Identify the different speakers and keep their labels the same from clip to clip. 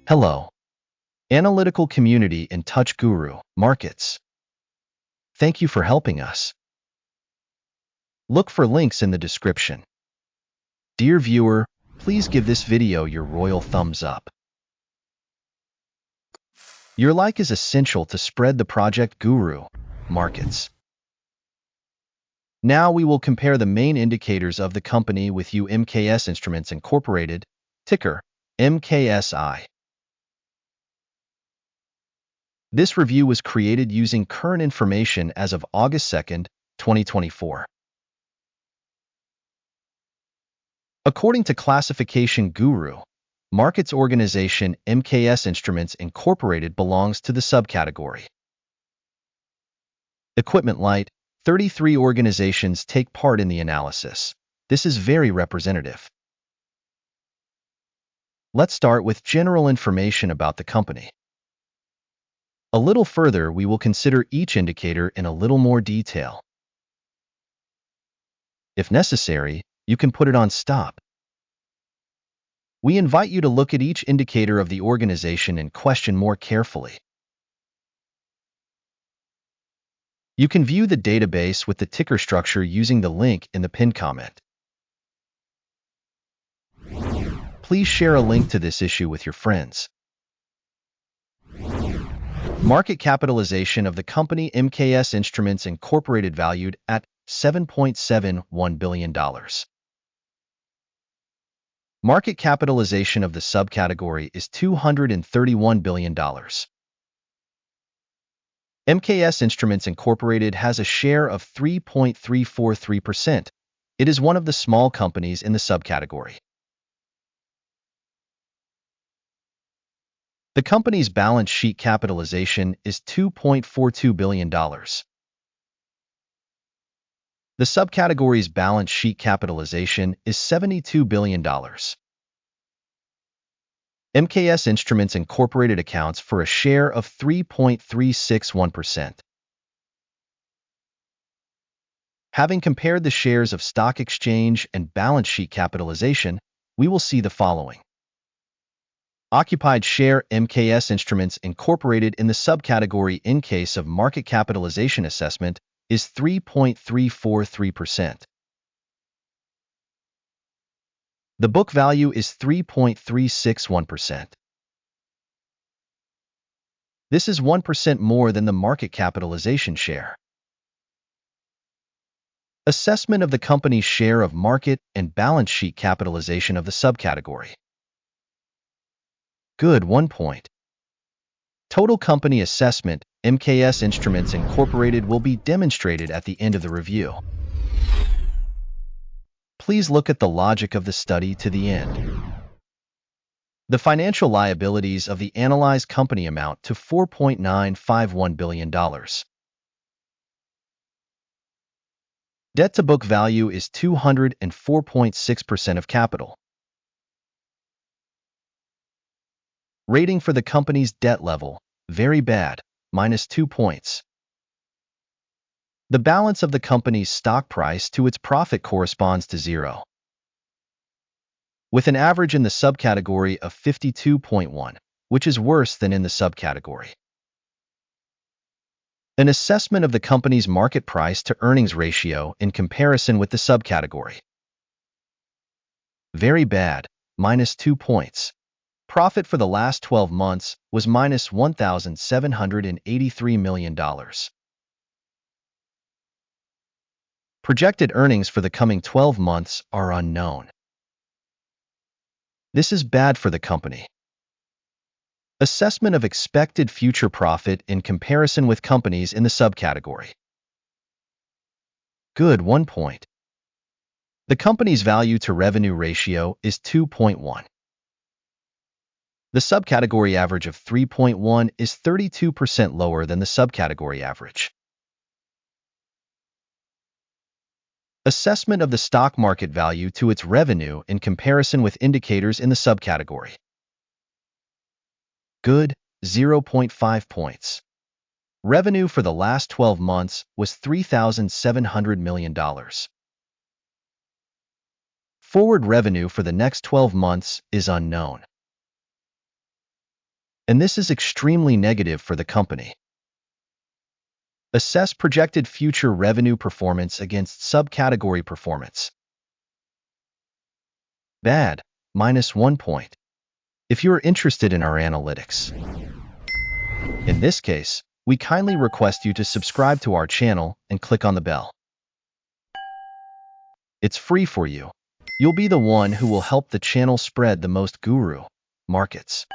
Speaker 1: Hello, analytical community in Markets. Thank you for helping us. Look for links in the description. Dear viewer, please give this video your royal thumbs up. Your like is essential to spread the Project Guru Markets. Now we will compare the main indicators of the company with MKS Instruments Incorporated, ticker MKSI. This review was created using current information as of August 2nd, 2024. According to Classification Guru, Markets organization MKS Instruments Incorporated belongs to the subcategory Equipment Light. 33 organizations take part in the analysis. This is very representative. Let's start with general information about the company. A little further, we will consider each indicator in a little more detail. If necessary, you can put it on stop. We invite you to look at each indicator of the organization in question more carefully. You can view the database with the ticker structure using the link in the pinned comment. Please share a link to this issue with your friends. Market capitalization of the company MKS Instruments Incorporated valued at $7.71 billion. Market capitalization of the subcategory is $231 billion. MKS Instruments Incorporated has a share of 3.343%. It is one of the small companies in the subcategory. The company's balance sheet capitalization is $2.42 billion. The subcategory's balance sheet capitalization is $72 billion. MKS Instruments Incorporated accounts for a share of 3.361%. Having compared the shares of stock exchange and balance sheet capitalization, we will see the following. Occupied share MKS Instruments Incorporated in the subcategory in case of market capitalization assessment is 3.343%. The book value is 3.361%. This is 1% more than the market capitalization share. Assessment of the company's share of market and balance sheet capitalization of the subcategory. Good, 1 point. Total company assessment, MKS Instruments Incorporated will be demonstrated at the end of the review. Please look at the logic of the study to the end. The financial liabilities of the analyzed company amount to $4.951 billion. Debt to book value is 204.6% of capital. Rating for the company's debt level, very bad, -2 points. The balance of the company's stock price to its profit corresponds to 0. With an average in the subcategory of 52.1, which is worse than in the subcategory. An assessment of the company's market price to earnings ratio in comparison with the subcategory. Very bad, -2 points. Profit for the last 12 months was -$1,783 million. Projected earnings for the coming 12 months are unknown. This is bad for the company. Assessment of expected future profit in comparison with companies in the subcategory. Good, 1 point. The company's value to revenue ratio is 2.1. The subcategory average of 3.1 is 32% lower than the subcategory average. Assessment of the stock market value to its revenue in comparison with indicators in the subcategory. Good, 0.5 points. Revenue for the last 12 months was $3,700 million. Forward revenue for the next 12 months is unknown. and this is extremely negative for the company. Assess projected future revenue performance against subcategory performance. Bad, -1 point. If you are interested in our analytics. In this case, we kindly request you to subscribe to our channel and click on the bell. It's free for you. You'll be the one who will help the channel spread the most guru markets.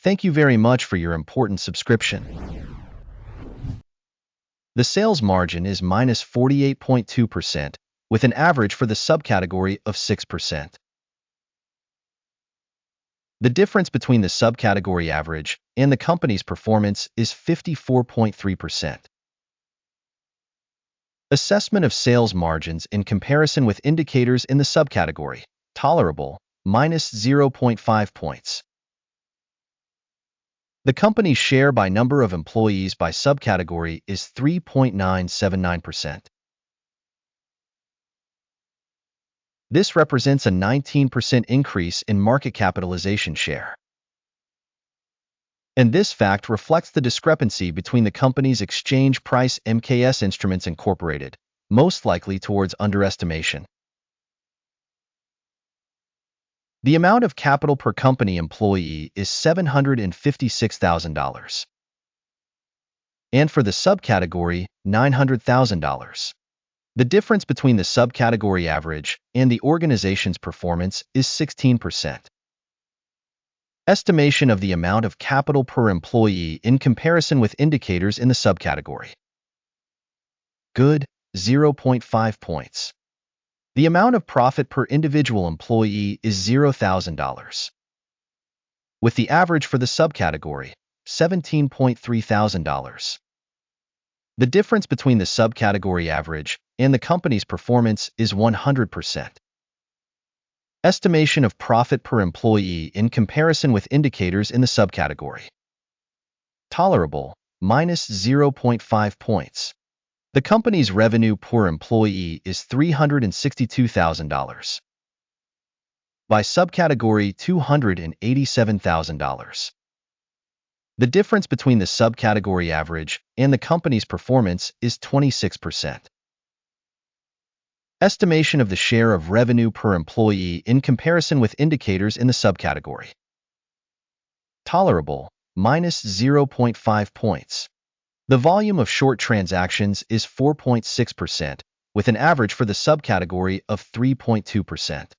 Speaker 1: Thank you very much for your important subscription. The sales margin is -48.2%, with an average for the subcategory of 6%. The difference between the subcategory average and the company's performance is 54.3%. Assessment of sales margins in comparison with indicators in the subcategory. Tolerable, -0.5 points. The company's share by number of employees by subcategory is 3.979%. This represents a 19% increase in market capitalization share. And this fact reflects the discrepancy between the company's exchange price MKS Instruments Incorporated, most likely towards underestimation. The amount of capital per company employee is $756,000. And for the subcategory, $900,000. The difference between the subcategory average and the organization's performance is 16%. Estimation of the amount of capital per employee in comparison with indicators in the subcategory. Good, 0.5 points. The amount of profit per individual employee is $0,000, with the average for the subcategory, $17,300. The difference between the subcategory average and the company's performance is 100%. Estimation of profit per employee in comparison with indicators in the subcategory. Tolerable, -0.5 points. The company's revenue per employee is $362,000. By subcategory, $287,000. The difference between the subcategory average and the company's performance is 26%. Estimation of the share of revenue per employee in comparison with indicators in the subcategory. Tolerable, -0.5 points. The volume of short transactions is 4.6%, with an average for the subcategory of 3.2%.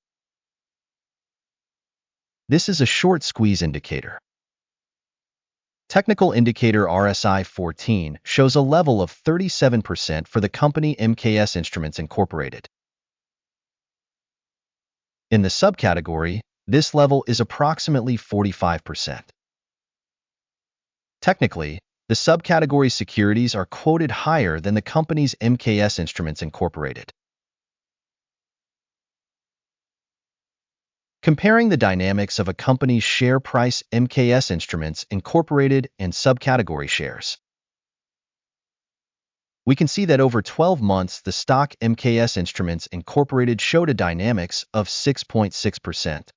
Speaker 1: This is a short squeeze indicator. Technical indicator RSI 14 shows a level of 37% for the company MKS Instruments Incorporated. In the subcategory, this level is approximately 45%. Technically, the subcategory securities are quoted higher than the company's MKS Instruments Incorporated. Comparing the dynamics of a company's share price MKS Instruments Incorporated and subcategory shares. We can see that over 12 months, the stock MKS Instruments Incorporated showed a dynamics of 6.6%.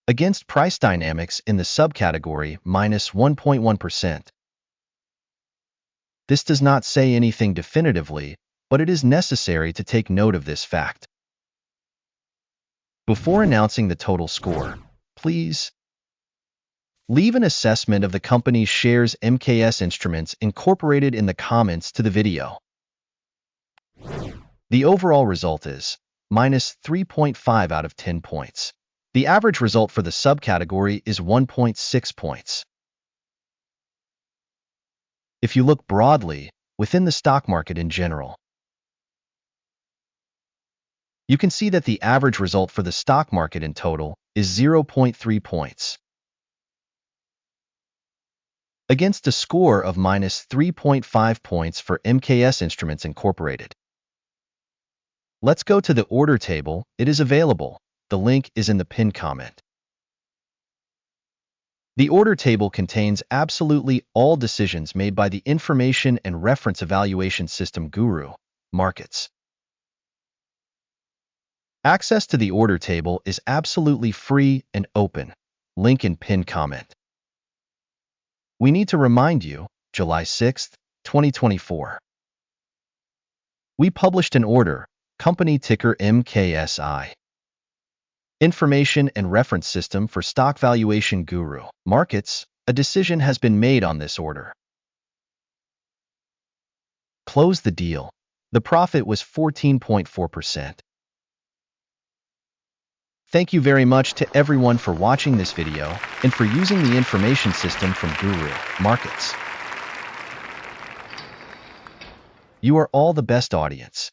Speaker 1: Against price dynamics in the subcategory, -1.1%. This does not say anything definitively, but it is necessary to take note of this fact. Before announcing the total score, please leave an assessment of the company's shares MKS Instruments Incorporated in the comments to the video. The overall result is -3.5 out of 10 points. The average result for the subcategory is 1.6 points. If you look broadly, within the stock market in general, you can see that the average result for the stock market in total is 0.3 points. Against a score of -3.5 points for MKS Instruments Incorporated. Let's go to the order table. It is available. The link is in the pinned comment. The order table contains absolutely all decisions made by the information and reference evaluation system Guru Markets. Access to the order table is absolutely free and open. Link in pinned comment. We need to remind you, July 6, 2024. We published an order, company ticker MKSI. Information and reference system for stock valuation guru, markets. A decision has been made on this order. Close the deal. The profit was 14.4%. Thank you very much to everyone for watching this video and for using the information system from Guru.Markets. You are all the best audience.